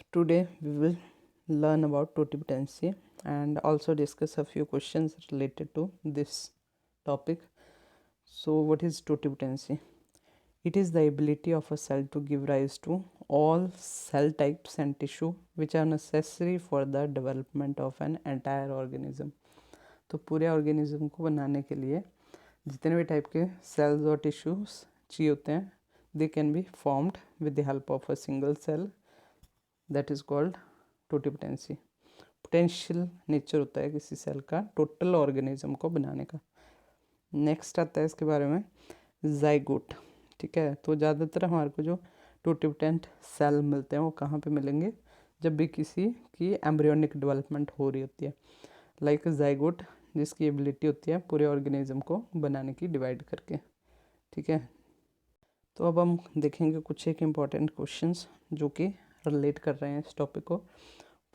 So today we will learn about totipotency and also discuss a few questions related to this topic. So what is totipotency? It is the ability of a cell to give rise to all cell types and tissue which are necessary for the development of an entire organism. तो पूरे organism को बनाने के लिए जितने भी type के sales और टिश्यूज चाहिए होते हैं they can be formed with the help of a single cell, that is called totipotency. Potential nature होता है किसी सेल का टोटल ऑर्गेनिज्म को बनाने का. नेक्स्ट आता है इसके बारे में जाइगोट. ठीक है, तो ज़्यादातर हमारे को जो टोटिपोटेंट सेल मिलते हैं वो कहाँ पे मिलेंगे? जब भी किसी की एम्ब्रियोनिक डेवलपमेंट हो रही होती है, लाइक जाइगोट जिसकी एबिलिटी होती है पूरे ऑर्गेनिज्म को बनाने की डिवाइड करके. ठीक है, तो अब हम देखेंगे कुछ एक इम्पॉर्टेंट क्वेश्चंस जो कि रिलेट कर रहे हैं इस टॉपिक को.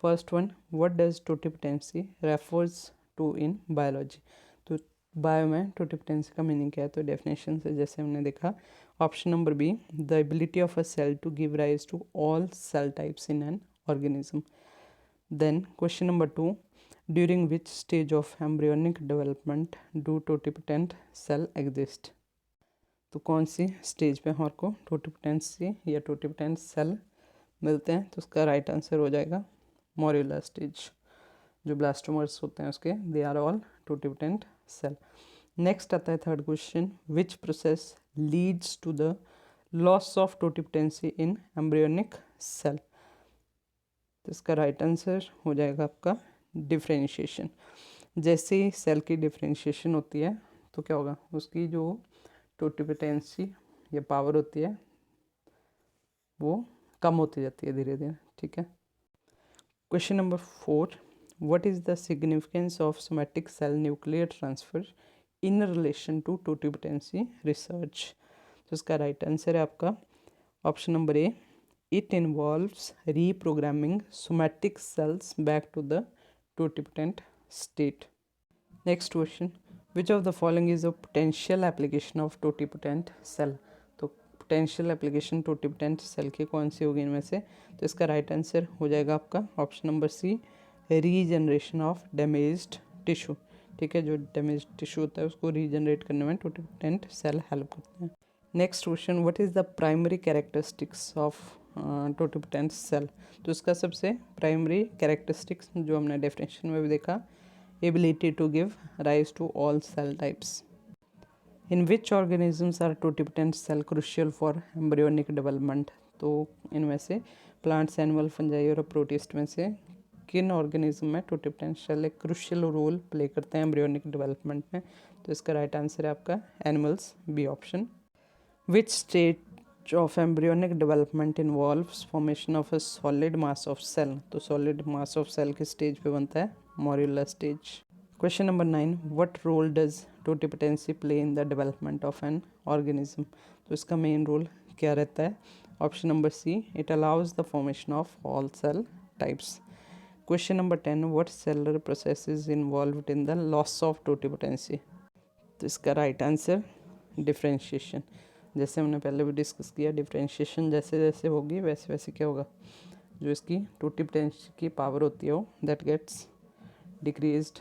First one, what does totipotency refers to in biology? तो बायो में टोटिपोटेंसी का मीनिंग क्या है? तो डेफिनेशन से जैसे हमने देखा, option number B, the ability of a cell to give rise to all cell types in an organism. Then question number 2, during which stage of embryonic development do totipotent cell exist? तो कौन सी stage पे हमारे को totipotency या totipotent cell मिलते हैं? तो उसका राइट आंसर हो जाएगा मॉर्यूलर स्टेज. जो ब्लास्टोमर्स होते हैं उसके, they are all totipotent cell. Next आता है third question, which process leads to the loss of totipotency in embryonic cell? तो इसका राइट आंसर हो जाएगा आपका डिफरेंशिएशन. जैसे ही सेल की डिफरेंशिएशन होती है तो क्या होगा, उसकी जो टोटिपोटेंसी या पावर होती है वो कम होती जाती है धीरे धीरे. ठीक है. Question number 4, what is the significance of somatic cell nuclear transfer in relation to totipotency research? तो इसका राइट आंसर है आपका option number A, it involves reprogramming somatic cells back to the totipotent state. Next question, which of the following is a potential application of totipotent cell? तो potential application totipotent cell की कौन सी होगी इनमें से? तो इसका राइट आंसर हो जाएगा आपका option number C, regeneration of damaged tissue. ठीक है, जो डैमेज्ड टिश्यू होता है उसको रीजनरेट करने में टोटिपोटेंट सेल हेल्प करते हैं. Next question, what is the primary characteristics of totipotent cell? तो इसका सबसे प्राइमरी कैरेक्टरिस्टिक्स जो हमने डेफिनेशन में भी देखा, ability to give rise to all cell types. In which organisms are totipotent cell crucial for embryonic development? तो इनमें से प्लांट्स, एनिमल, फंजाई और प्रोटिस्ट में से किन ऑर्गेनिज्म में टोटिपोटेंट सेल एक क्रुशियल रोल प्ले करते हैं एम्ब्रियोनिक डेवलपमेंट में? तो इसका राइट आंसर है आपका animals, B option. Which stage of embryonic development involves formation of a solid mass of cell? तो solid mass of cell किस stage पे बनता है? Morular stage. Question number 9, what role does totipotency play in the development of an organism? तो इसका main role क्या रहता है? Option number C, it allows the formation of all cell types. Question number 10, what cellular process is involved in the loss of totipotency? तो इसका right answer differentiation. जैसे हमने पहले भी डिस्कस किया, डिफ्रेंशिएशन जैसे जैसे होगी वैसे वैसे क्या होगा, जो इसकी टोटिपोटेंसी की पावर होती है वो दैट गेट्स डिक्रीज्ड